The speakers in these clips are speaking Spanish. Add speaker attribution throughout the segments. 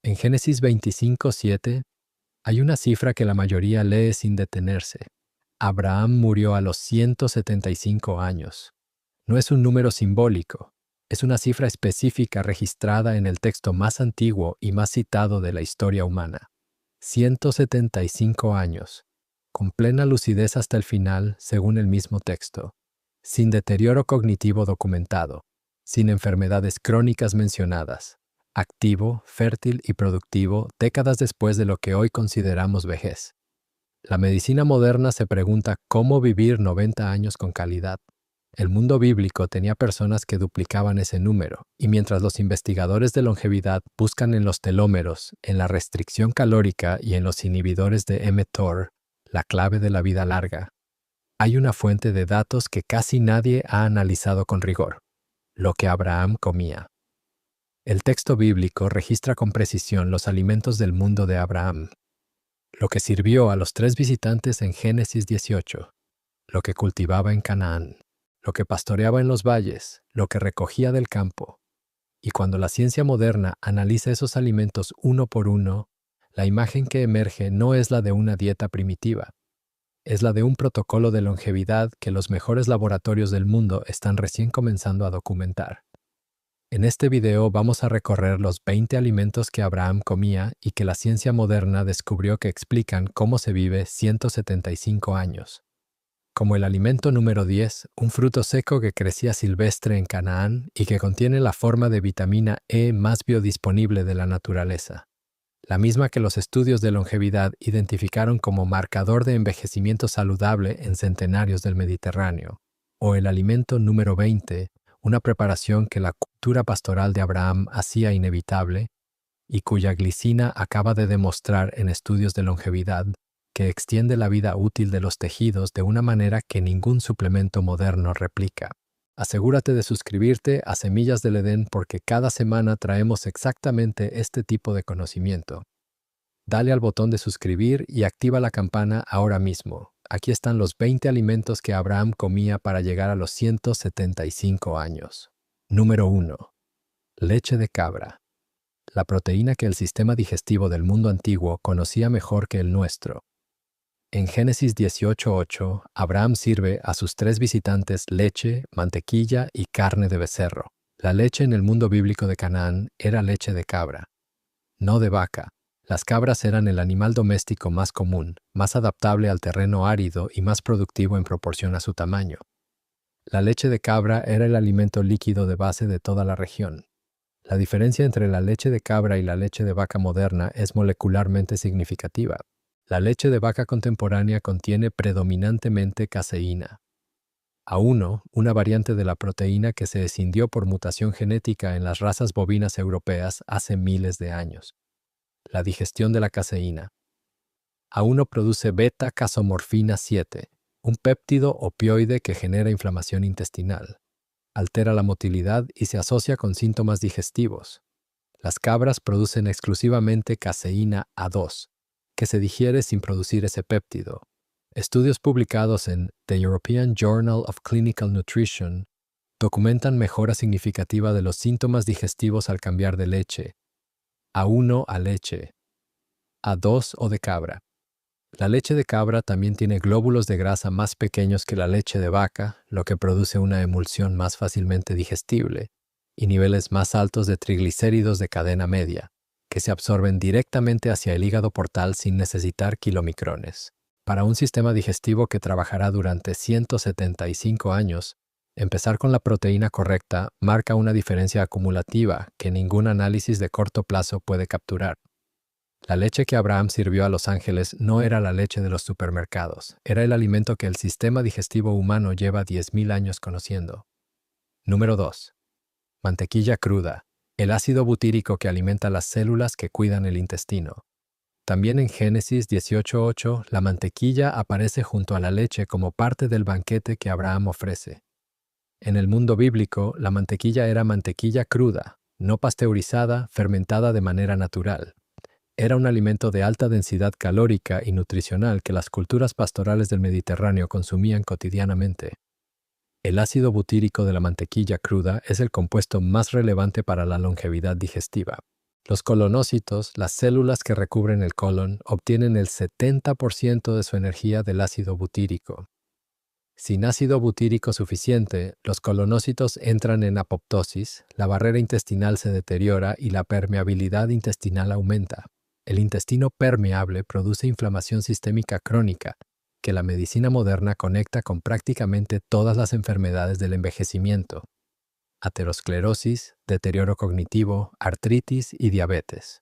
Speaker 1: En Génesis 25:7 hay una cifra que la mayoría lee sin detenerse. Abraham murió a los 175 años. No es un número simbólico, es una cifra específica registrada en el texto más antiguo y más citado de la historia humana. 175 años, con plena lucidez hasta el final, según el mismo texto, sin deterioro cognitivo documentado, sin enfermedades crónicas mencionadas, activo, fértil y productivo décadas después de lo que hoy consideramos vejez. La medicina moderna se pregunta cómo vivir 90 años con calidad. El mundo bíblico tenía personas que duplicaban ese número, y mientras los investigadores de longevidad buscan en los telómeros, en la restricción calórica y en los inhibidores de mTOR, la clave de la vida larga, hay una fuente de datos que casi nadie ha analizado con rigor: lo que Abraham comía. El texto bíblico registra con precisión los alimentos del mundo de Abraham. Lo que sirvió a los 3 visitantes en Génesis 18, lo que cultivaba en Canaán, lo que pastoreaba en los valles, lo que recogía del campo. Y cuando la ciencia moderna analiza esos alimentos uno por uno, la imagen que emerge no es la de una dieta primitiva, es la de un protocolo de longevidad que los mejores laboratorios del mundo están recién comenzando a documentar. En este video vamos a recorrer los 20 alimentos que Abraham comía y que la ciencia moderna descubrió que explican cómo se vive 175 años. Como el alimento número 10, un fruto seco que crecía silvestre en Canaán y que contiene la forma de vitamina E más biodisponible de la naturaleza, la misma que los estudios de longevidad identificaron como marcador de envejecimiento saludable en centenarios del Mediterráneo. O el alimento número 20, una preparación que la cultura pastoral de Abraham hacía inevitable y cuya glicina acaba de demostrar en estudios de longevidad que extiende la vida útil de los tejidos de una manera que ningún suplemento moderno replica. Asegúrate de suscribirte a Semillas del Edén porque cada semana traemos exactamente este tipo de conocimiento. Dale al botón de suscribir y activa la campana ahora mismo. Aquí están los 20 alimentos que Abraham comía para llegar a los 175 años. Número 1. Leche de cabra. La proteína que el sistema digestivo del mundo antiguo conocía mejor que el nuestro. En Génesis 18:8, Abraham sirve a sus 3 visitantes leche, mantequilla y carne de becerro. La leche en el mundo bíblico de Canaán era leche de cabra, no de vaca. Las cabras eran el animal doméstico más común, más adaptable al terreno árido y más productivo en proporción a su tamaño. La leche de cabra era el alimento líquido de base de toda la región. La diferencia entre la leche de cabra y la leche de vaca moderna es molecularmente significativa. La leche de vaca contemporánea contiene predominantemente caseína. A1, una variante de la proteína que se escindió por mutación genética en las razas bovinas europeas hace miles de años. La digestión de la caseína. A1 produce beta-casomorfina 7, un péptido opioide que genera inflamación intestinal. Altera la motilidad y se asocia con síntomas digestivos. Las cabras producen exclusivamente caseína A2, que se digiere sin producir ese péptido. Estudios publicados en The European Journal of Clinical Nutrition documentan mejora significativa de los síntomas digestivos al cambiar de leche. A1 a leche, A2 o de cabra. La leche de cabra también tiene glóbulos de grasa más pequeños que la leche de vaca, lo que produce una emulsión más fácilmente digestible, y niveles más altos de triglicéridos de cadena media, que se absorben directamente hacia el hígado portal sin necesitar kilomicrones. Para un sistema digestivo que trabajará durante 175 años, empezar con la proteína correcta marca una diferencia acumulativa que ningún análisis de corto plazo puede capturar. La leche que Abraham sirvió a los ángeles no era la leche de los supermercados, era el alimento que el sistema digestivo humano lleva 10.000 años conociendo. Número 2. Mantequilla cruda, el ácido butírico que alimenta las células que cuidan el intestino. También en Génesis 18:8, la mantequilla aparece junto a la leche como parte del banquete que Abraham ofrece. En el mundo bíblico, la mantequilla era mantequilla cruda, no pasteurizada, fermentada de manera natural. Era un alimento de alta densidad calórica y nutricional que las culturas pastorales del Mediterráneo consumían cotidianamente. El ácido butírico de la mantequilla cruda es el compuesto más relevante para la longevidad digestiva. Los colonócitos, las células que recubren el colon, obtienen el 70% de su energía del ácido butírico. Sin ácido butírico suficiente, los colonócitos entran en apoptosis, la barrera intestinal se deteriora y la permeabilidad intestinal aumenta. El intestino permeable produce inflamación sistémica crónica, que la medicina moderna conecta con prácticamente todas las enfermedades del envejecimiento: aterosclerosis, deterioro cognitivo, artritis y diabetes.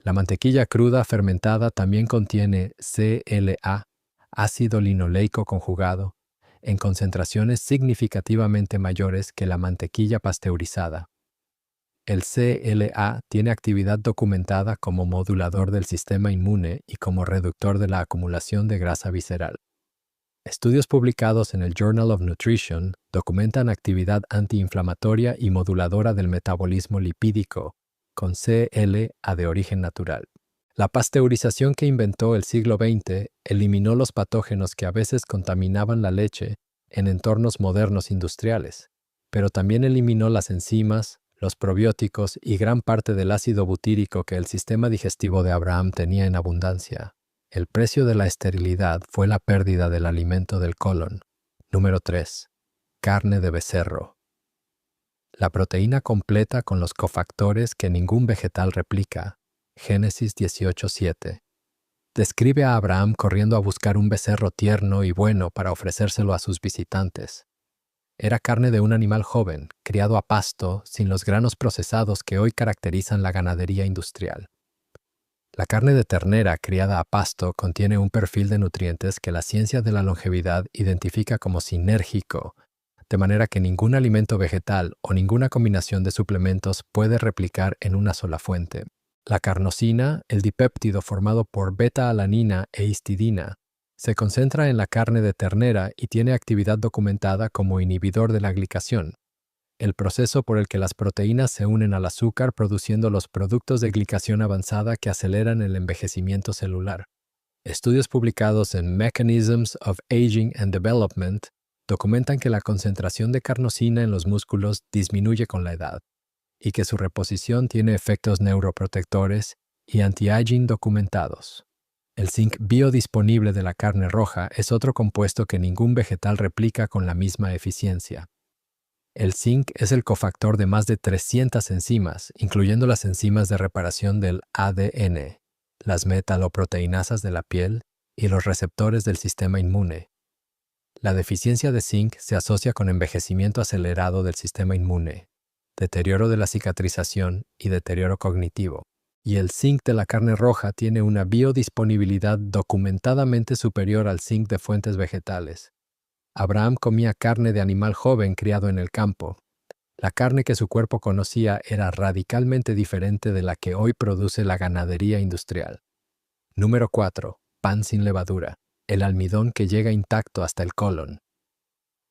Speaker 1: La mantequilla cruda fermentada también contiene CLA, ácido linoleico conjugado, en concentraciones significativamente mayores que la mantequilla pasteurizada. El CLA tiene actividad documentada como modulador del sistema inmune y como reductor de la acumulación de grasa visceral. Estudios publicados en el Journal of Nutrition documentan actividad antiinflamatoria y moduladora del metabolismo lipídico, con CLA de origen natural. La pasteurización que inventó el siglo XX eliminó los patógenos que a veces contaminaban la leche en entornos modernos industriales, pero también eliminó las enzimas, los probióticos y gran parte del ácido butírico que el sistema digestivo de Abraham tenía en abundancia. El precio de la esterilidad fue la pérdida del alimento del colon. Número 3. Carne de becerro. La proteína completa con los cofactores que ningún vegetal replica. Génesis 18:7. Describe a Abraham corriendo a buscar un becerro tierno y bueno para ofrecérselo a sus visitantes. Era carne de un animal joven, criado a pasto, sin los granos procesados que hoy caracterizan la ganadería industrial. La carne de ternera criada a pasto contiene un perfil de nutrientes que la ciencia de la longevidad identifica como sinérgico, de manera que ningún alimento vegetal o ninguna combinación de suplementos puede replicar en una sola fuente. La carnosina, el dipéptido formado por beta-alanina e histidina, se concentra en la carne de ternera y tiene actividad documentada como inhibidor de la glicación, el proceso por el que las proteínas se unen al azúcar produciendo los productos de glicación avanzada que aceleran el envejecimiento celular. Estudios publicados en Mechanisms of Aging and Development documentan que la concentración de carnosina en los músculos disminuye con la edad y que su reposición tiene efectos neuroprotectores y anti-aging documentados. El zinc biodisponible de la carne roja es otro compuesto que ningún vegetal replica con la misma eficiencia. El zinc es el cofactor de más de 300 enzimas, incluyendo las enzimas de reparación del ADN, las metaloproteinasas de la piel y los receptores del sistema inmune. La deficiencia de zinc se asocia con envejecimiento acelerado del sistema inmune, deterioro de la cicatrización y deterioro cognitivo. Y el zinc de la carne roja tiene una biodisponibilidad documentadamente superior al zinc de fuentes vegetales. Abraham comía carne de animal joven criado en el campo. La carne que su cuerpo conocía era radicalmente diferente de la que hoy produce la ganadería industrial. Número 4. Pan sin levadura. El almidón que llega intacto hasta el colon.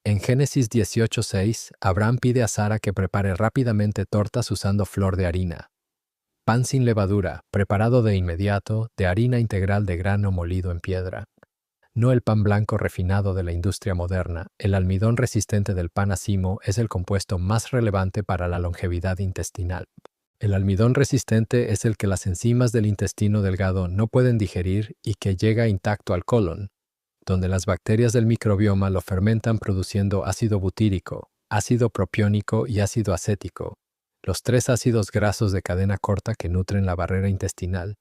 Speaker 1: En Génesis 18:6, Abraham pide a Sara que prepare rápidamente tortas usando flor de harina. Pan sin levadura, preparado de inmediato, de harina integral de grano molido en piedra. No el pan blanco refinado de la industria moderna, el almidón resistente del pan acimo es el compuesto más relevante para la longevidad intestinal. El almidón resistente es el que las enzimas del intestino delgado no pueden digerir y que llega intacto al colon, donde las bacterias del microbioma lo fermentan produciendo ácido butírico, ácido propiónico y ácido acético, los 3 ácidos grasos de cadena corta que nutren la barrera intestinal,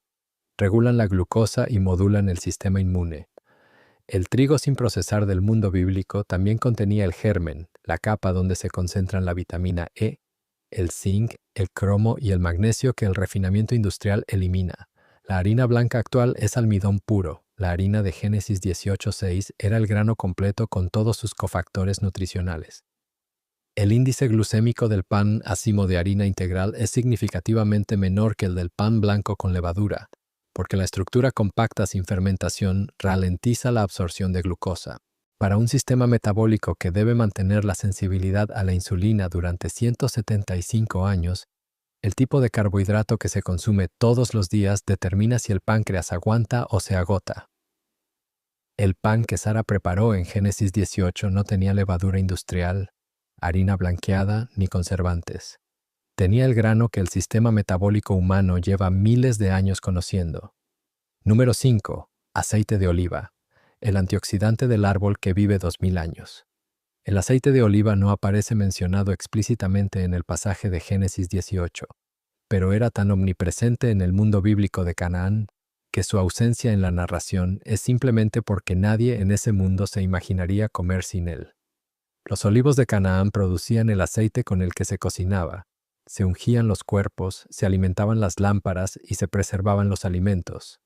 Speaker 1: regulan la glucosa y modulan el sistema inmune. El trigo sin procesar del mundo bíblico también contenía el germen, la capa donde se concentran la vitamina E, el zinc, el cromo y el magnesio que el refinamiento industrial elimina. La harina blanca actual es almidón puro. La harina de Génesis 18:6 era el grano completo con todos sus cofactores nutricionales. El índice glucémico del pan acimo de harina integral es significativamente menor que el del pan blanco con levadura, porque la estructura compacta sin fermentación ralentiza la absorción de glucosa. Para un sistema metabólico que debe mantener la sensibilidad a la insulina durante 175 años, el tipo de carbohidrato que se consume todos los días determina si el páncreas aguanta o se agota. El pan que Sara preparó en Génesis 18 no tenía levadura industrial, harina blanqueada ni conservantes. Tenía el grano que el sistema metabólico humano lleva miles de años conociendo. Número 5. Aceite de oliva, el antioxidante del árbol que vive 2000 años. El aceite de oliva no aparece mencionado explícitamente en el pasaje de Génesis 18, pero era tan omnipresente en el mundo bíblico de Canaán que su ausencia en la narración es simplemente porque nadie en ese mundo se imaginaría comer sin él. Los olivos de Canaán producían el aceite con el que se cocinaba, se ungían los cuerpos, se alimentaban las lámparas y se preservaban los alimentos.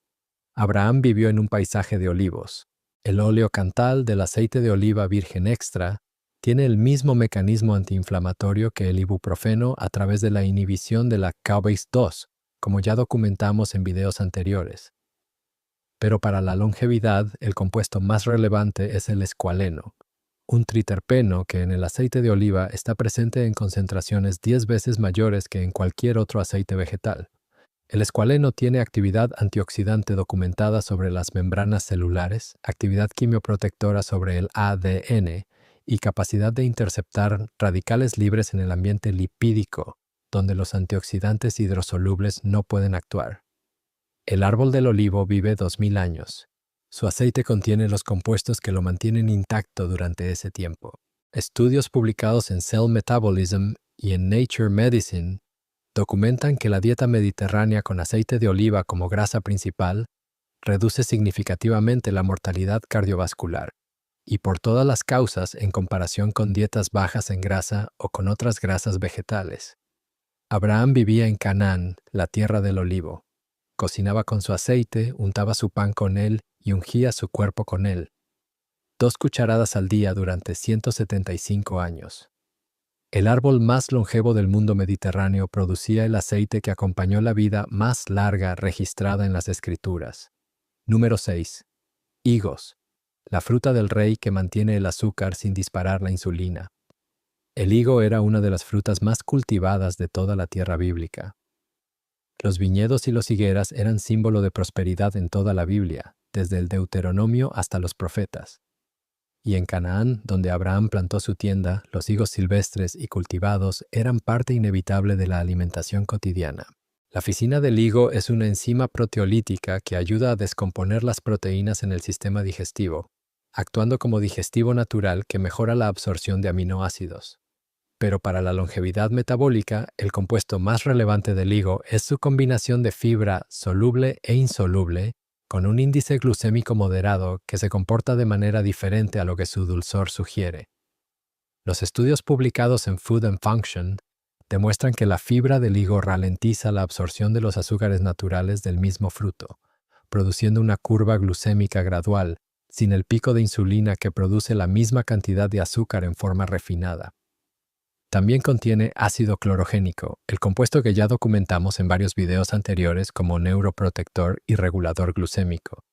Speaker 1: Abraham vivió en un paisaje de olivos. El óleo cantal del aceite de oliva virgen extra tiene el mismo mecanismo antiinflamatorio que el ibuprofeno a través de la inhibición de la CAO-BASE2, como ya documentamos en videos anteriores. Pero para la longevidad, el compuesto más relevante es el escualeno, un triterpeno que en el aceite de oliva está presente en concentraciones 10 veces mayores que en cualquier otro aceite vegetal. El escualeno tiene actividad antioxidante documentada sobre las membranas celulares, actividad quimioprotectora sobre el ADN y capacidad de interceptar radicales libres en el ambiente lipídico, donde los antioxidantes hidrosolubles no pueden actuar. El árbol del olivo vive 2000 años. Su aceite contiene los compuestos que lo mantienen intacto durante ese tiempo. Estudios publicados en Cell Metabolism y en Nature Medicine documentan que la dieta mediterránea con aceite de oliva como grasa principal reduce significativamente la mortalidad cardiovascular, y por todas las causas en comparación con dietas bajas en grasa o con otras grasas vegetales. Abraham vivía en Canaán, la tierra del olivo. Cocinaba con su aceite, untaba su pan con él y ungía su cuerpo con él. 2 cucharadas al día durante 175 años. El árbol más longevo del mundo mediterráneo producía el aceite que acompañó la vida más larga registrada en las Escrituras. Número 6. Higos, la fruta del rey que mantiene el azúcar sin disparar la insulina. El higo era una de las frutas más cultivadas de toda la tierra bíblica. Los viñedos y las higueras eran símbolo de prosperidad en toda la Biblia, desde el Deuteronomio hasta los profetas. Y en Canaán, donde Abraham plantó su tienda, los higos silvestres y cultivados eran parte inevitable de la alimentación cotidiana. La ficina del higo es una enzima proteolítica que ayuda a descomponer las proteínas en el sistema digestivo, actuando como digestivo natural que mejora la absorción de aminoácidos. Pero para la longevidad metabólica, el compuesto más relevante del higo es su combinación de fibra soluble e insoluble, con un índice glucémico moderado que se comporta de manera diferente a lo que su dulzor sugiere. Los estudios publicados en Food and Function demuestran que la fibra del higo ralentiza la absorción de los azúcares naturales del mismo fruto, produciendo una curva glucémica gradual, sin el pico de insulina que produce la misma cantidad de azúcar en forma refinada. También contiene ácido clorogénico, el compuesto que ya documentamos en varios videos anteriores como neuroprotector y regulador glucémico,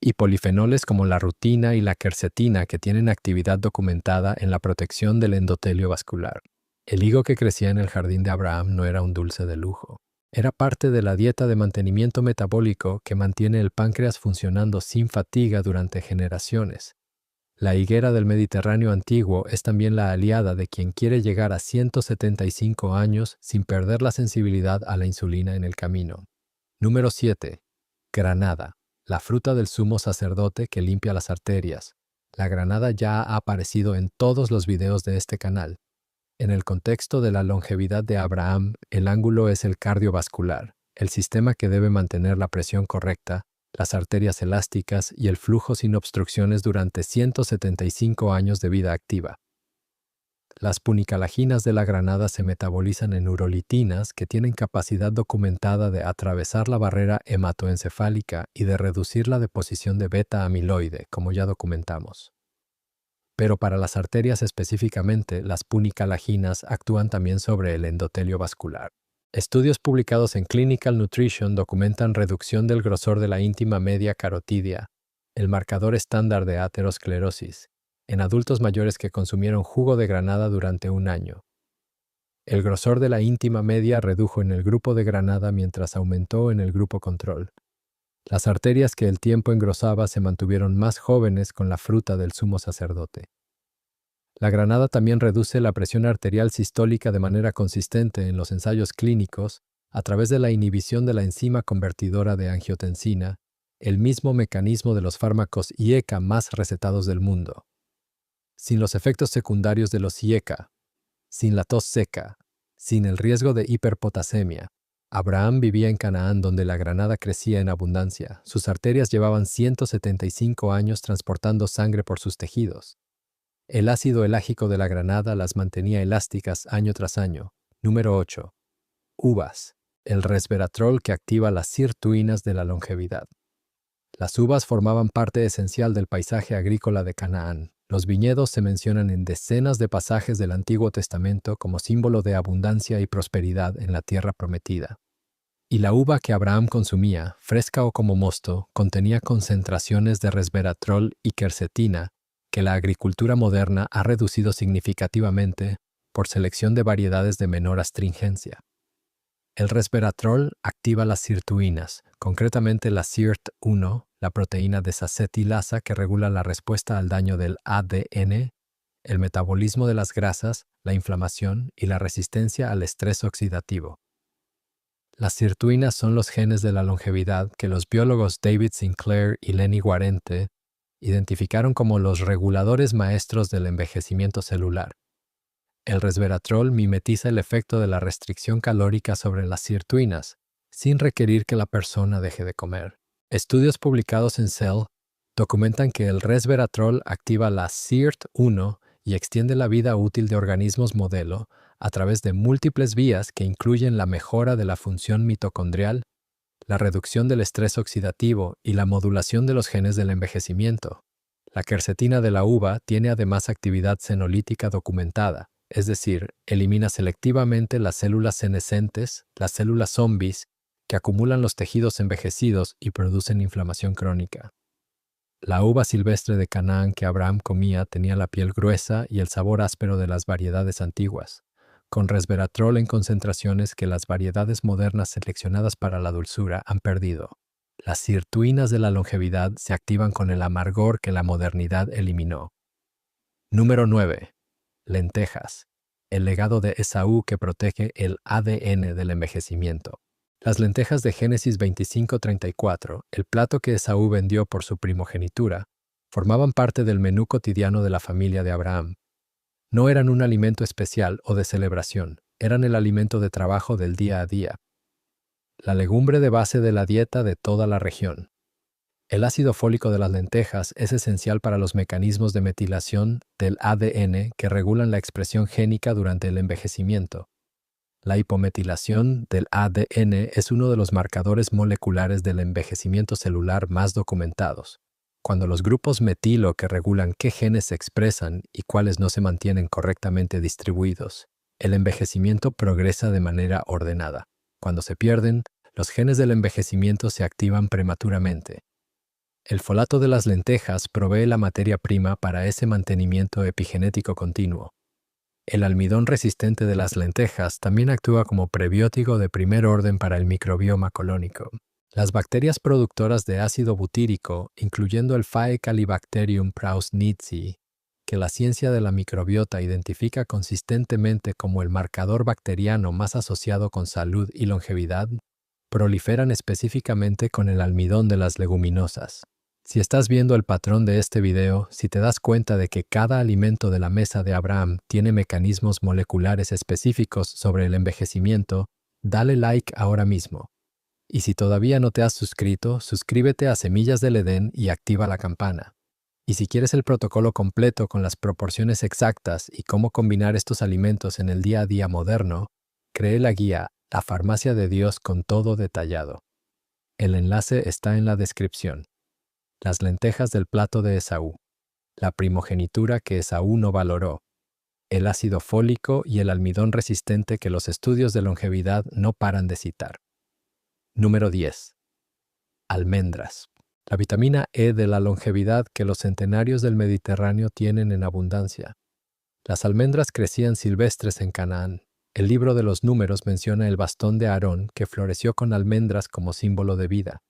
Speaker 1: y polifenoles como la rutina y la quercetina que tienen actividad documentada en la protección del endotelio vascular. El higo que crecía en el jardín de Abraham no era un dulce de lujo. Era parte de la dieta de mantenimiento metabólico que mantiene el páncreas funcionando sin fatiga durante generaciones. La higuera del Mediterráneo antiguo es también la aliada de quien quiere llegar a 175 años sin perder la sensibilidad a la insulina en el camino. Número 7. Granada, la fruta del sumo sacerdote que limpia las arterias. La granada ya ha aparecido en todos los videos de este canal. En el contexto de la longevidad de Abraham, el ángulo es el cardiovascular, el sistema que debe mantener la presión correcta, las arterias elásticas y el flujo sin obstrucciones durante 175 años de vida activa. Las punicalaginas de la granada se metabolizan en urolitinas que tienen capacidad documentada de atravesar la barrera hematoencefálica y de reducir la deposición de beta-amiloide, como ya documentamos. Pero para las arterias específicamente, las punicalaginas actúan también sobre el endotelio vascular. Estudios publicados en Clinical Nutrition documentan reducción del grosor de la íntima media carotidia, el marcador estándar de aterosclerosis, en adultos mayores que consumieron jugo de granada durante un año. El grosor de la íntima media redujo en el grupo de granada mientras aumentó en el grupo control. Las arterias que el tiempo engrosaba se mantuvieron más jóvenes con la fruta del sumo sacerdote. La granada también reduce la presión arterial sistólica de manera consistente en los ensayos clínicos a través de la inhibición de la enzima convertidora de angiotensina, el mismo mecanismo de los fármacos IECA más recetados del mundo. Sin los efectos secundarios de los IECA, sin la tos seca, sin el riesgo de hiperpotasemia, Abraham vivía en Canaán, donde la granada crecía en abundancia. Sus arterias llevaban 175 años transportando sangre por sus tejidos. El ácido elágico de la granada las mantenía elásticas año tras año. Número 8. Uvas. El resveratrol que activa las sirtuinas de la longevidad. Las uvas formaban parte esencial del paisaje agrícola de Canaán. Los viñedos se mencionan en decenas de pasajes del Antiguo Testamento como símbolo de abundancia y prosperidad en la tierra prometida. Y la uva que Abraham consumía, fresca o como mosto, contenía concentraciones de resveratrol y quercetina que la agricultura moderna ha reducido significativamente por selección de variedades de menor astringencia. El resveratrol activa las sirtuinas, concretamente la SIRT1, la proteína desacetilasa que regula la respuesta al daño del ADN, el metabolismo de las grasas, la inflamación y la resistencia al estrés oxidativo. Las sirtuinas son los genes de la longevidad que los biólogos David Sinclair y Lenny Guarente identificaron como los reguladores maestros del envejecimiento celular. El resveratrol mimetiza el efecto de la restricción calórica sobre las sirtuinas, sin requerir que la persona deje de comer. Estudios publicados en Cell documentan que el resveratrol activa la SIRT1 y extiende la vida útil de organismos modelo a través de múltiples vías que incluyen la mejora de la función mitocondrial, la reducción del estrés oxidativo y la modulación de los genes del envejecimiento. La quercetina de la uva tiene además actividad senolítica documentada, es decir, elimina selectivamente las células senescentes, las células zombies, que acumulan los tejidos envejecidos y producen inflamación crónica. La uva silvestre de Canaán que Abraham comía tenía la piel gruesa y el sabor áspero de las variedades antiguas, con resveratrol en concentraciones que las variedades modernas seleccionadas para la dulzura han perdido. Las sirtuinas de la longevidad se activan con el amargor que la modernidad eliminó. Número 9. Lentejas. El legado de Esaú que protege el ADN del envejecimiento. Las lentejas de Génesis 25:34, el plato que Esaú vendió por su primogenitura, formaban parte del menú cotidiano de la familia de Abraham. No eran un alimento especial o de celebración, eran el alimento de trabajo del día a día. La legumbre de base de la dieta de toda la región. El ácido fólico de las lentejas es esencial para los mecanismos de metilación del ADN que regulan la expresión génica durante el envejecimiento. La hipometilación del ADN es uno de los marcadores moleculares del envejecimiento celular más documentados. Cuando los grupos metilo que regulan qué genes se expresan y cuáles no se mantienen correctamente distribuidos, el envejecimiento progresa de manera ordenada. Cuando se pierden, los genes del envejecimiento se activan prematuramente. El folato de las lentejas provee la materia prima para ese mantenimiento epigenético continuo. El almidón resistente de las lentejas también actúa como prebiótico de primer orden para el microbioma colónico. Las bacterias productoras de ácido butírico, incluyendo el Faecalibacterium prausnitzii, que la ciencia de la microbiota identifica consistentemente como el marcador bacteriano más asociado con salud y longevidad, proliferan específicamente con el almidón de las leguminosas. Si estás viendo el patrón de este video, si te das cuenta de que cada alimento de la mesa de Abraham tiene mecanismos moleculares específicos sobre el envejecimiento, dale like ahora mismo. Y si todavía no te has suscrito, suscríbete a Semillas del Edén y activa la campana. Y si quieres el protocolo completo con las proporciones exactas y cómo combinar estos alimentos en el día a día moderno, cree la guía La Farmacia de Dios con todo detallado. El enlace está en la descripción. Las lentejas del plato de Esaú, la primogenitura que Esaú no valoró, el ácido fólico y el almidón resistente que los estudios de longevidad no paran de citar. Número 10. Almendras. La vitamina E de la longevidad que los centenarios del Mediterráneo tienen en abundancia. Las almendras crecían silvestres en Canaán. El libro de los Números menciona el bastón de Aarón que floreció con almendras como símbolo de vida.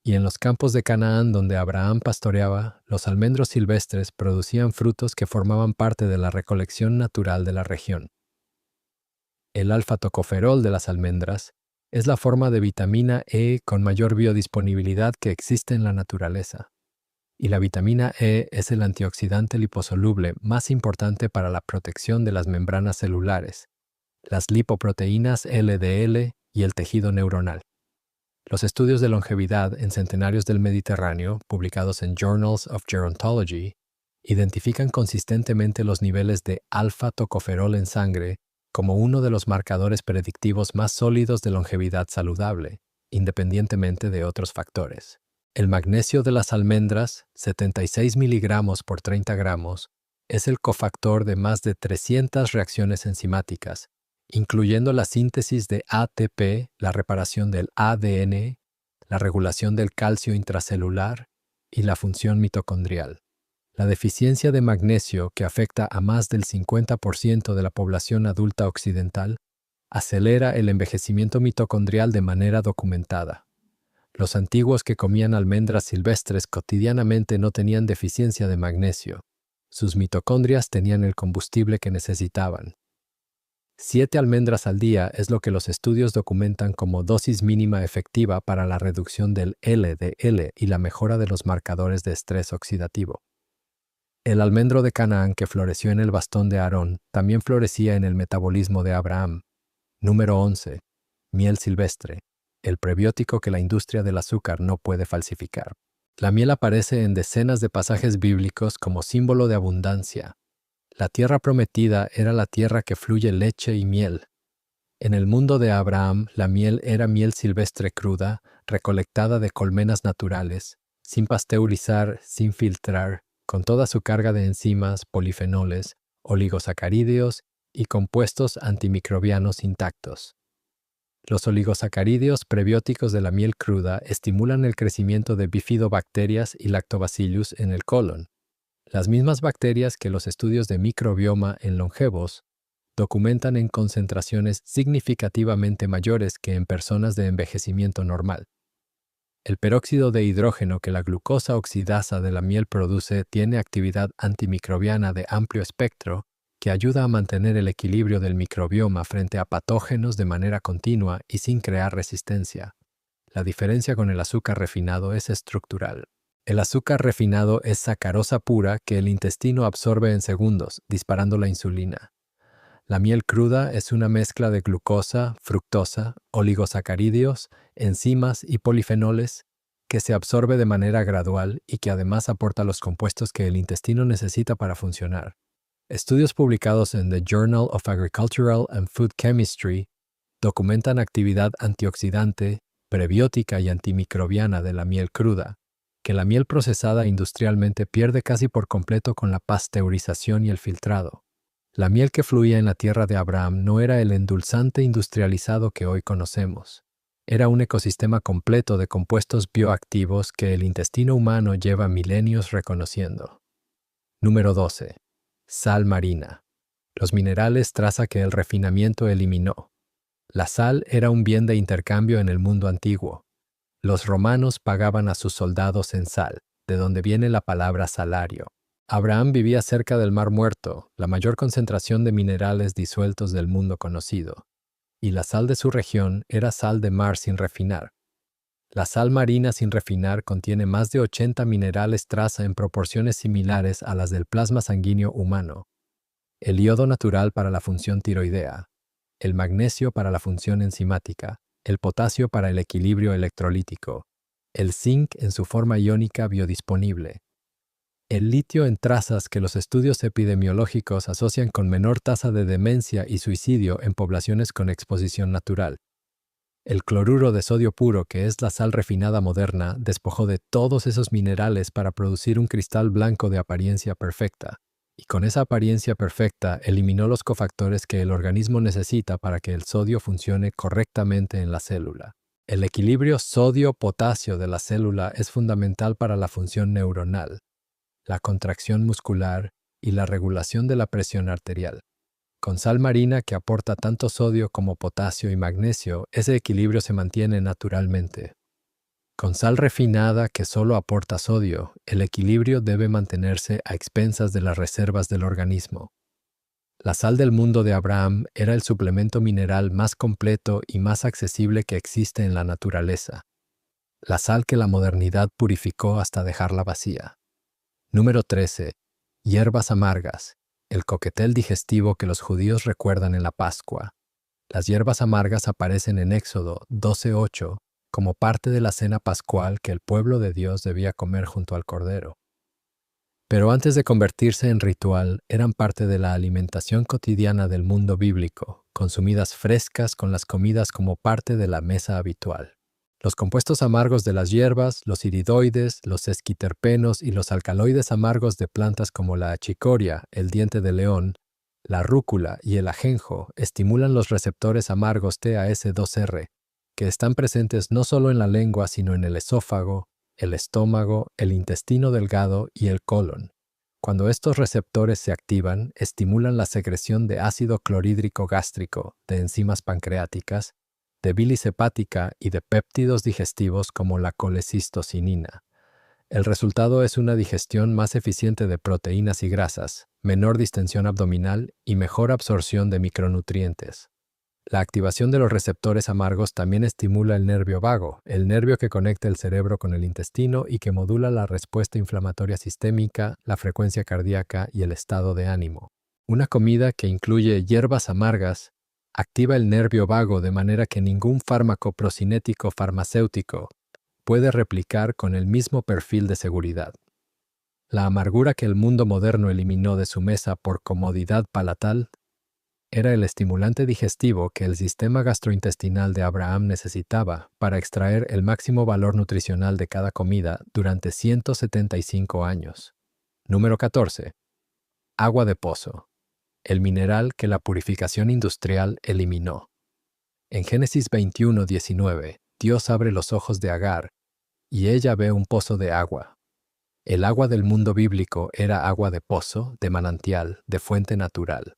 Speaker 1: Y en los campos de Canaán donde Abraham pastoreaba, los almendros silvestres producían frutos que formaban parte de la recolección natural de la región. El alfa-tocoferol de las almendras es la forma de vitamina E con mayor biodisponibilidad que existe en la naturaleza. Y la vitamina E es el antioxidante liposoluble más importante para la protección de las membranas celulares, las lipoproteínas LDL y el tejido neuronal. Los estudios de longevidad en centenarios del Mediterráneo, publicados en Journals of Gerontology, identifican consistentemente los niveles de alfa-tocoferol en sangre como uno de los marcadores predictivos más sólidos de longevidad saludable, independientemente de otros factores. El magnesio de las almendras, 76 miligramos por 30 gramos, es el cofactor de más de 300 reacciones enzimáticas, incluyendo la síntesis de ATP, la reparación del ADN, la regulación del calcio intracelular y la función mitocondrial. La deficiencia de magnesio, que afecta a más del 50% de la población adulta occidental, acelera el envejecimiento mitocondrial de manera documentada. Los antiguos que comían almendras silvestres cotidianamente no tenían deficiencia de magnesio. Sus mitocondrias tenían el combustible que necesitaban. 7 almendras al día es lo que los estudios documentan como dosis mínima efectiva para la reducción del LDL y la mejora de los marcadores de estrés oxidativo. El almendro de Canaán que floreció en el bastón de Aarón también florecía en el metabolismo de Abraham. Número 11. Miel silvestre, el prebiótico que la industria del azúcar no puede falsificar. La miel aparece en decenas de pasajes bíblicos como símbolo de abundancia. La tierra prometida era la tierra que fluye leche y miel. En el mundo de Abraham, la miel era miel silvestre cruda, recolectada de colmenas naturales, sin pasteurizar, sin filtrar, con toda su carga de enzimas, polifenoles, oligosacáridos y compuestos antimicrobianos intactos. Los oligosacáridos prebióticos de la miel cruda estimulan el crecimiento de bifidobacterias y lactobacillus en el colon, las mismas bacterias que los estudios de microbioma en longevos documentan en concentraciones significativamente mayores que en personas de envejecimiento normal. El peróxido de hidrógeno que la glucosa oxidasa de la miel produce tiene actividad antimicrobiana de amplio espectro que ayuda a mantener el equilibrio del microbioma frente a patógenos de manera continua y sin crear resistencia. La diferencia con el azúcar refinado es estructural. El azúcar refinado es sacarosa pura que el intestino absorbe en segundos, disparando la insulina. La miel cruda es una mezcla de glucosa, fructosa, oligosacáridos, enzimas y polifenoles que se absorbe de manera gradual y que además aporta los compuestos que el intestino necesita para funcionar. Estudios publicados en The Journal of Agricultural and Food Chemistry documentan actividad antioxidante, prebiótica y antimicrobiana de la miel cruda, que la miel procesada industrialmente pierde casi por completo con la pasteurización y el filtrado. La miel que fluía en la tierra de Abraham no era el endulzante industrializado que hoy conocemos. Era un ecosistema completo de compuestos bioactivos que el intestino humano lleva milenios reconociendo. Número 12. Sal marina. Los minerales traza que el refinamiento eliminó. La sal era un bien de intercambio en el mundo antiguo. Los romanos pagaban a sus soldados en sal, de donde viene la palabra salario. Abraham vivía cerca del Mar Muerto, la mayor concentración de minerales disueltos del mundo conocido, y la sal de su región era sal de mar sin refinar. La sal marina sin refinar contiene más de 80 minerales traza en proporciones similares a las del plasma sanguíneo humano, el yodo natural para la función tiroidea, el magnesio para la función enzimática, el potasio para el equilibrio electrolítico, el zinc en su forma iónica biodisponible, el litio en trazas que los estudios epidemiológicos asocian con menor tasa de demencia y suicidio en poblaciones con exposición natural. El cloruro de sodio puro, que es la sal refinada moderna, despojó de todos esos minerales para producir un cristal blanco de apariencia perfecta, y con esa apariencia perfecta eliminó los cofactores que el organismo necesita para que el sodio funcione correctamente en la célula. El equilibrio sodio-potasio de la célula es fundamental para la función neuronal, la contracción muscular y la regulación de la presión arterial. Con sal marina que aporta tanto sodio como potasio y magnesio, ese equilibrio se mantiene naturalmente. Con sal refinada que solo aporta sodio, el equilibrio debe mantenerse a expensas de las reservas del organismo. La sal del mundo de Abraham era el suplemento mineral más completo y más accesible que existe en la naturaleza. La sal que la modernidad purificó hasta dejarla vacía. Número 13. Hierbas amargas, el coquetel digestivo que los judíos recuerdan en la Pascua. Las hierbas amargas aparecen en Éxodo 12:8 como parte de la cena pascual que el pueblo de Dios debía comer junto al Cordero. Pero antes de convertirse en ritual, eran parte de la alimentación cotidiana del mundo bíblico, consumidas frescas con las comidas como parte de la mesa habitual. Los compuestos amargos de las hierbas, los iridoides, los esquiterpenos y los alcaloides amargos de plantas como la achicoria, el diente de león, la rúcula y el ajenjo estimulan los receptores amargos TAS2R, que están presentes no solo en la lengua sino en el esófago, el estómago, el intestino delgado y el colon. Cuando estos receptores se activan, estimulan la secreción de ácido clorhídrico gástrico, de enzimas pancreáticas, de bilis hepática y de péptidos digestivos como la colecistocinina. El resultado es una digestión más eficiente de proteínas y grasas, menor distensión abdominal y mejor absorción de micronutrientes. La activación de los receptores amargos también estimula el nervio vago, el nervio que conecta el cerebro con el intestino y que modula la respuesta inflamatoria sistémica, la frecuencia cardíaca y el estado de ánimo. Una comida que incluye hierbas amargas activa el nervio vago de manera que ningún fármaco procinético farmacéutico puede replicar con el mismo perfil de seguridad. La amargura que el mundo moderno eliminó de su mesa por comodidad palatal era el estimulante digestivo que el sistema gastrointestinal de Abraham necesitaba para extraer el máximo valor nutricional de cada comida durante 175 años. Número 14. Agua de pozo, el mineral que la purificación industrial eliminó. En Génesis 21:19, Dios abre los ojos de Agar, y ella ve un pozo de agua. El agua del mundo bíblico era agua de pozo, de manantial, de fuente natural.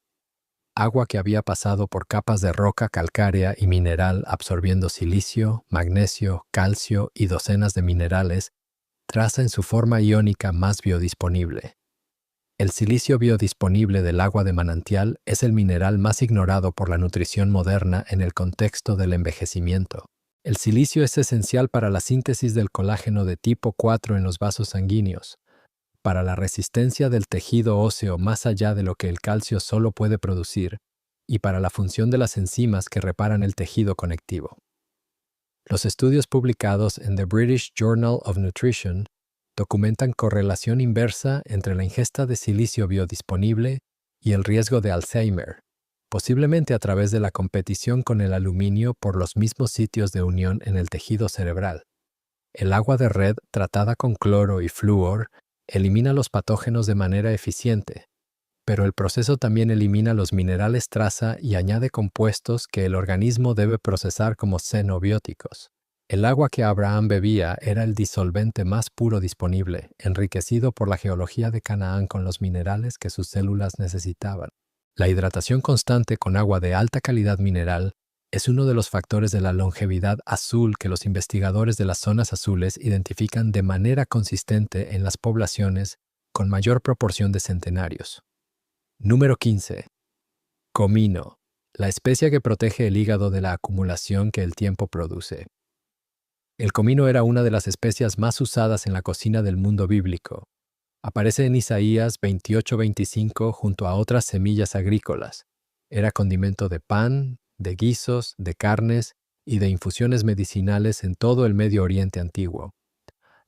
Speaker 1: Agua que había pasado por capas de roca calcárea y mineral absorbiendo silicio, magnesio, calcio y docenas de minerales, traza en su forma iónica más biodisponible. El silicio biodisponible del agua de manantial es el mineral más ignorado por la nutrición moderna en el contexto del envejecimiento. El silicio es esencial para la síntesis del colágeno de tipo 4 en los vasos sanguíneos, para la resistencia del tejido óseo más allá de lo que el calcio solo puede producir, y para la función de las enzimas que reparan el tejido conectivo. Los estudios publicados en The British Journal of Nutrition documentan correlación inversa entre la ingesta de silicio biodisponible y el riesgo de Alzheimer, posiblemente a través de la competición con el aluminio por los mismos sitios de unión en el tejido cerebral. El agua de red tratada con cloro y flúor elimina los patógenos de manera eficiente, pero el proceso también elimina los minerales traza y añade compuestos que el organismo debe procesar como xenobióticos. El agua que Abraham bebía era el disolvente más puro disponible, enriquecido por la geología de Canaán con los minerales que sus células necesitaban. La hidratación constante con agua de alta calidad mineral es uno de los factores de la longevidad azul que los investigadores de las zonas azules identifican de manera consistente en las poblaciones con mayor proporción de centenarios. Número 15. Comino, la especia que protege el hígado de la acumulación que el tiempo produce. El comino era una de las especias más usadas en la cocina del mundo bíblico. Aparece en Isaías 28:25 junto a otras semillas agrícolas. Era condimento de pan, de guisos, de carnes y de infusiones medicinales en todo el Medio Oriente antiguo.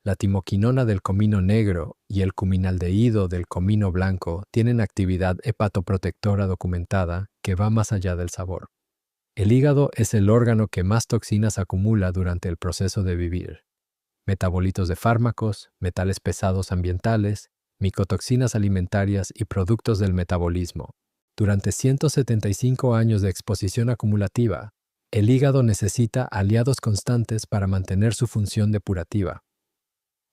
Speaker 1: La timoquinona del comino negro y el cuminaldehído del comino blanco tienen actividad hepatoprotectora documentada que va más allá del sabor. El hígado es el órgano que más toxinas acumula durante el proceso de vivir. Metabolitos de fármacos, metales pesados ambientales, micotoxinas alimentarias y productos del metabolismo. Durante 175 años de exposición acumulativa, el hígado necesita aliados constantes para mantener su función depurativa.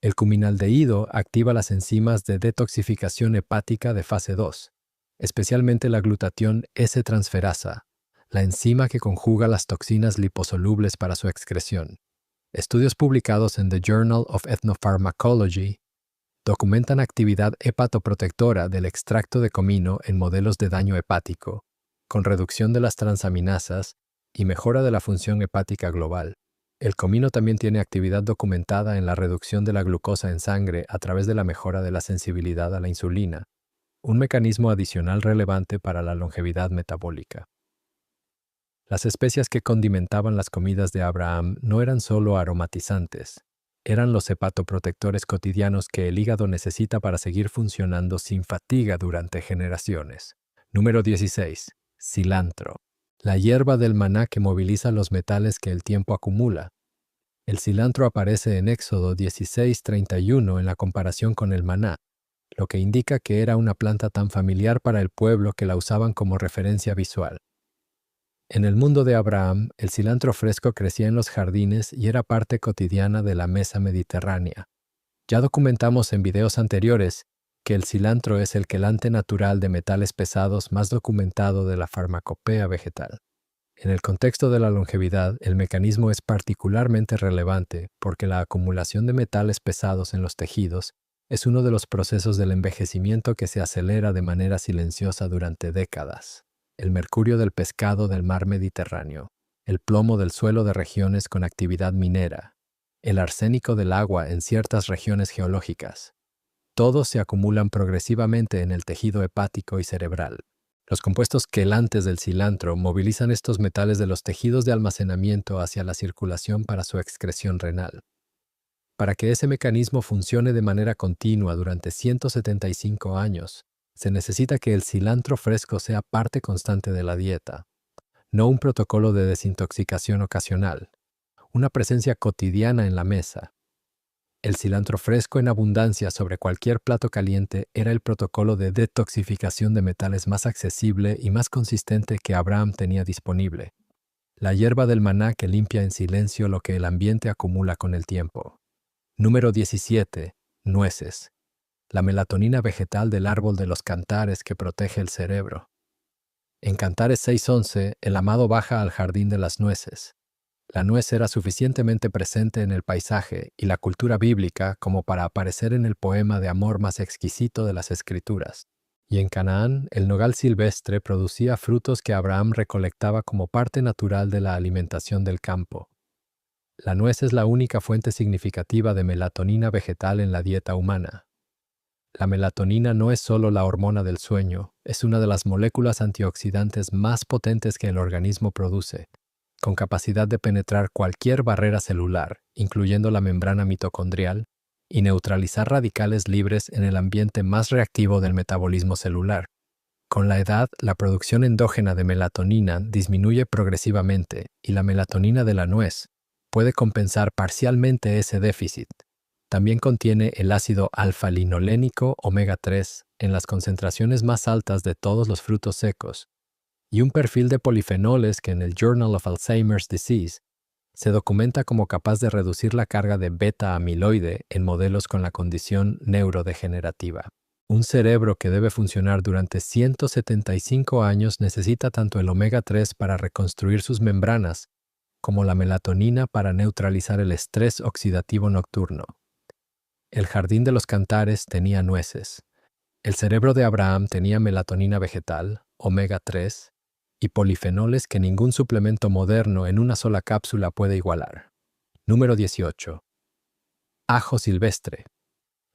Speaker 1: El cuminaldehído activa las enzimas de detoxificación hepática de fase 2, especialmente la glutatión S-transferasa, la enzima que conjuga las toxinas liposolubles para su excreción. Estudios publicados en The Journal of Ethnopharmacology documentan actividad hepatoprotectora del extracto de comino en modelos de daño hepático, con reducción de las transaminasas y mejora de la función hepática global. El comino también tiene actividad documentada en la reducción de la glucosa en sangre a través de la mejora de la sensibilidad a la insulina, un mecanismo adicional relevante para la longevidad metabólica. Las especias que condimentaban las comidas de Abraham no eran solo aromatizantes, eran los hepatoprotectores cotidianos que el hígado necesita para seguir funcionando sin fatiga durante generaciones. Número 16. Cilantro. La hierba del maná que moviliza los metales que el tiempo acumula. El cilantro aparece en Éxodo 16:31 en la comparación con el maná, lo que indica que era una planta tan familiar para el pueblo que la usaban como referencia visual. En el mundo de Abraham, el cilantro fresco crecía en los jardines y era parte cotidiana de la mesa mediterránea. Ya documentamos en videos anteriores que el cilantro es el quelante natural de metales pesados más documentado de la farmacopea vegetal. En el contexto de la longevidad, el mecanismo es particularmente relevante porque la acumulación de metales pesados en los tejidos es uno de los procesos del envejecimiento que se acelera de manera silenciosa durante décadas. El mercurio del pescado del mar Mediterráneo, el plomo del suelo de regiones con actividad minera, el arsénico del agua en ciertas regiones geológicas. Todos se acumulan progresivamente en el tejido hepático y cerebral. Los compuestos quelantes del cilantro movilizan estos metales de los tejidos de almacenamiento hacia la circulación para su excreción renal. Para que ese mecanismo funcione de manera continua durante 175 años, se necesita que el cilantro fresco sea parte constante de la dieta, no un protocolo de desintoxicación ocasional, una presencia cotidiana en la mesa. El cilantro fresco en abundancia sobre cualquier plato caliente era el protocolo de detoxificación de metales más accesible y más consistente que Abraham tenía disponible. La hierba del maná que limpia en silencio lo que el ambiente acumula con el tiempo. Número 17. Nueces. La melatonina vegetal del árbol de los cantares que protege el cerebro. En Cantares 6:11, el amado baja al jardín de las nueces. La nuez era suficientemente presente en el paisaje y la cultura bíblica como para aparecer en el poema de amor más exquisito de las Escrituras. Y en Canaán, el nogal silvestre producía frutos que Abraham recolectaba como parte natural de la alimentación del campo. La nuez es la única fuente significativa de melatonina vegetal en la dieta humana. La melatonina no es solo la hormona del sueño, es una de las moléculas antioxidantes más potentes que el organismo produce, con capacidad de penetrar cualquier barrera celular, incluyendo la membrana mitocondrial, y neutralizar radicales libres en el ambiente más reactivo del metabolismo celular. Con la edad, la producción endógena de melatonina disminuye progresivamente y la melatonina de la nuez puede compensar parcialmente ese déficit. También contiene el ácido alfa-linolénico omega 3 en las concentraciones más altas de todos los frutos secos y un perfil de polifenoles que en el Journal of Alzheimer's Disease se documenta como capaz de reducir la carga de beta-amiloide en modelos con la condición neurodegenerativa. Un cerebro que debe funcionar durante 175 años necesita tanto el omega 3 para reconstruir sus membranas como la melatonina para neutralizar el estrés oxidativo nocturno. El jardín de los cantares tenía nueces. El cerebro de Abraham tenía melatonina vegetal, omega 3 y polifenoles que ningún suplemento moderno en una sola cápsula puede igualar. Número 18. Ajo silvestre.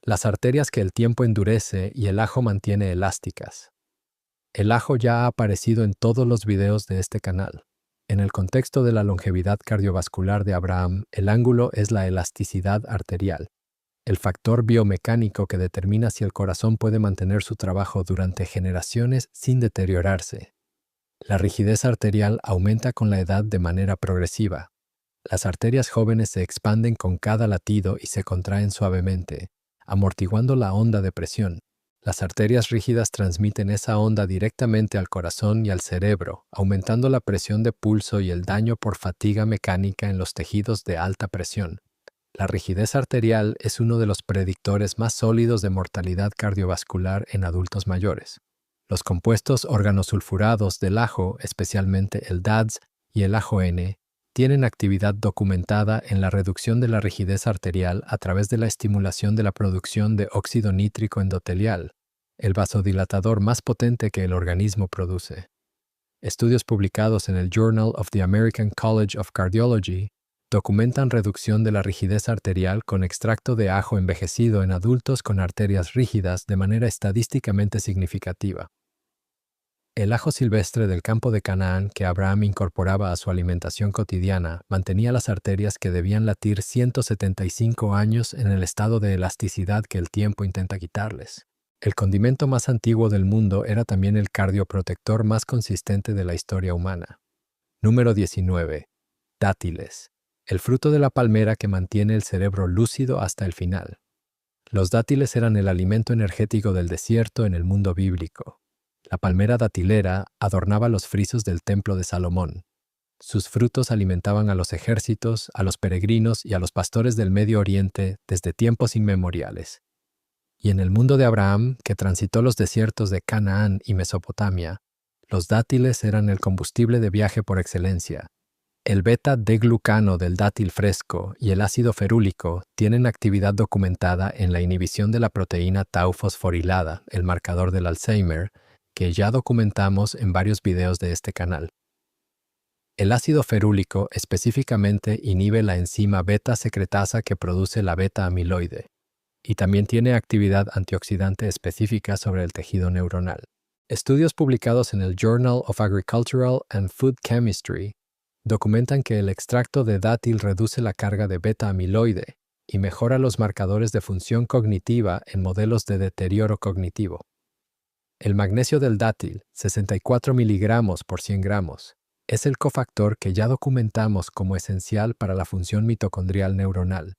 Speaker 1: Las arterias que el tiempo endurece y el ajo mantiene elásticas. El ajo ya ha aparecido en todos los videos de este canal. En el contexto de la longevidad cardiovascular de Abraham, el ángulo es la elasticidad arterial, el factor biomecánico que determina si el corazón puede mantener su trabajo durante generaciones sin deteriorarse. La rigidez arterial aumenta con la edad de manera progresiva. Las arterias jóvenes se expanden con cada latido y se contraen suavemente, amortiguando la onda de presión. Las arterias rígidas transmiten esa onda directamente al corazón y al cerebro, aumentando la presión de pulso y el daño por fatiga mecánica en los tejidos de alta presión. La rigidez arterial es uno de los predictores más sólidos de mortalidad cardiovascular en adultos mayores. Los compuestos organosulfurados del ajo, especialmente el DADS y el AjoN, tienen actividad documentada en la reducción de la rigidez arterial a través de la estimulación de la producción de óxido nítrico endotelial, el vasodilatador más potente que el organismo produce. Estudios publicados en el Journal of the American College of Cardiology documentan reducción de la rigidez arterial con extracto de ajo envejecido en adultos con arterias rígidas de manera estadísticamente significativa. El ajo silvestre del campo de Canaán que Abraham incorporaba a su alimentación cotidiana mantenía las arterias que debían latir 175 años en el estado de elasticidad que el tiempo intenta quitarles. El condimento más antiguo del mundo era también el cardioprotector más consistente de la historia humana. Número 19. Dátiles. El fruto de la palmera que mantiene el cerebro lúcido hasta el final. Los dátiles eran el alimento energético del desierto en el mundo bíblico. La palmera datilera adornaba los frisos del templo de Salomón. Sus frutos alimentaban a los ejércitos, a los peregrinos y a los pastores del Medio Oriente desde tiempos inmemoriales. Y en el mundo de Abraham, que transitó los desiertos de Canaán y Mesopotamia, los dátiles eran el combustible de viaje por excelencia. El beta-D-glucano del dátil fresco y el ácido ferúlico tienen actividad documentada en la inhibición de la proteína tau fosforilada, el marcador del Alzheimer, que ya documentamos en varios videos de este canal. El ácido ferúlico específicamente inhibe la enzima beta-secretasa que produce la beta-amiloide, y también tiene actividad antioxidante específica sobre el tejido neuronal. Estudios publicados en el Journal of Agricultural and Food Chemistry documentan que el extracto de dátil reduce la carga de beta-amiloide y mejora los marcadores de función cognitiva en modelos de deterioro cognitivo. El magnesio del dátil, 64 miligramos por 100 gramos, es el cofactor que ya documentamos como esencial para la función mitocondrial neuronal.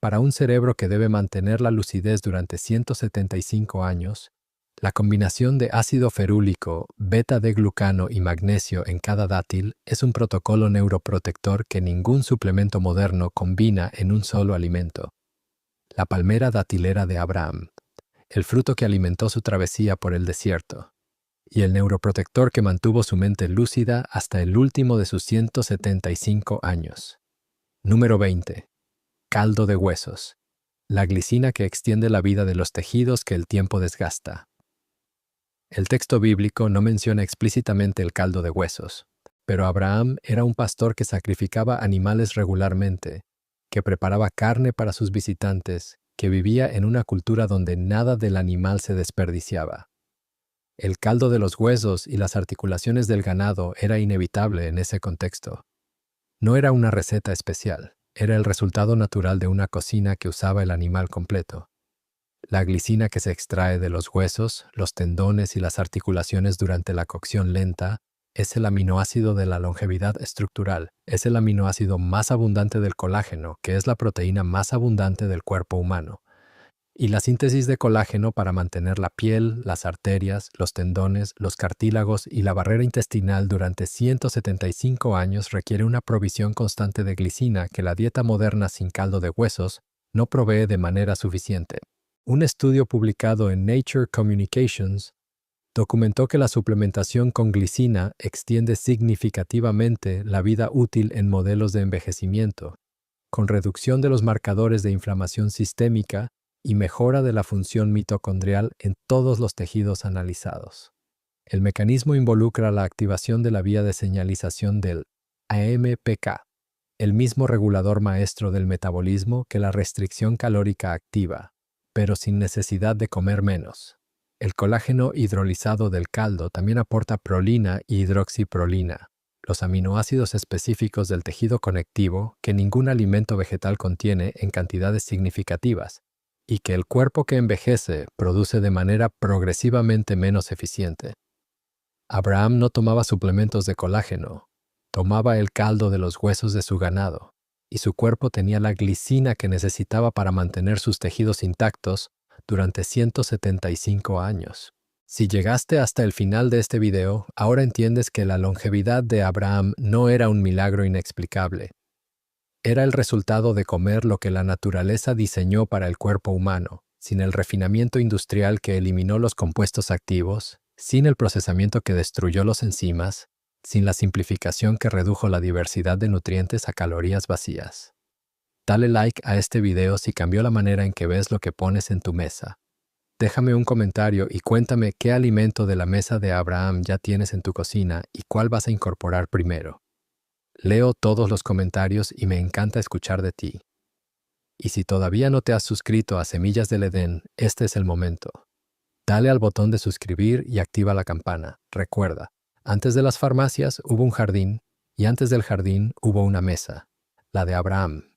Speaker 1: Para un cerebro que debe mantener la lucidez durante 175 años, la combinación de ácido ferúlico, beta-D-glucano y magnesio en cada dátil es un protocolo neuroprotector que ningún suplemento moderno combina en un solo alimento. La palmera datilera de Abraham, el fruto que alimentó su travesía por el desierto, y el neuroprotector que mantuvo su mente lúcida hasta el último de sus 175 años. Número 20. Caldo de huesos. La glicina que extiende la vida de los tejidos que el tiempo desgasta. El texto bíblico no menciona explícitamente el caldo de huesos, pero Abraham era un pastor que sacrificaba animales regularmente, que preparaba carne para sus visitantes, que vivía en una cultura donde nada del animal se desperdiciaba. El caldo de los huesos y las articulaciones del ganado era inevitable en ese contexto. No era una receta especial, era el resultado natural de una cocina que usaba el animal completo. La glicina que se extrae de los huesos, los tendones y las articulaciones durante la cocción lenta es el aminoácido de la longevidad estructural, es el aminoácido más abundante del colágeno, que es la proteína más abundante del cuerpo humano. Y la síntesis de colágeno para mantener la piel, las arterias, los tendones, los cartílagos y la barrera intestinal durante 175 años requiere una provisión constante de glicina que la dieta moderna sin caldo de huesos no provee de manera suficiente. Un estudio publicado en Nature Communications documentó que la suplementación con glicina extiende significativamente la vida útil en modelos de envejecimiento, con reducción de los marcadores de inflamación sistémica y mejora de la función mitocondrial en todos los tejidos analizados. El mecanismo involucra la activación de la vía de señalización del AMPK, el mismo regulador maestro del metabolismo que la restricción calórica activa, pero sin necesidad de comer menos. El colágeno hidrolizado del caldo también aporta prolina y hidroxiprolina, los aminoácidos específicos del tejido conectivo que ningún alimento vegetal contiene en cantidades significativas y que el cuerpo que envejece produce de manera progresivamente menos eficiente. Abraham no tomaba suplementos de colágeno, tomaba el caldo de los huesos de su ganado, y su cuerpo tenía la glicina que necesitaba para mantener sus tejidos intactos durante 175 años. Si llegaste hasta el final de este video, ahora entiendes que la longevidad de Abraham no era un milagro inexplicable. Era el resultado de comer lo que la naturaleza diseñó para el cuerpo humano, sin el refinamiento industrial que eliminó los compuestos activos, sin el procesamiento que destruyó las enzimas, sin la simplificación que redujo la diversidad de nutrientes a calorías vacías. Dale like a este video si cambió la manera en que ves lo que pones en tu mesa. Déjame un comentario y cuéntame qué alimento de la mesa de Abraham ya tienes en tu cocina y cuál vas a incorporar primero. Leo todos los comentarios y me encanta escuchar de ti. Y si todavía no te has suscrito a Semillas del Edén, este es el momento. Dale al botón de suscribir y activa la campana. Recuerda, antes de las farmacias hubo un jardín y antes del jardín hubo una mesa, la de Abraham.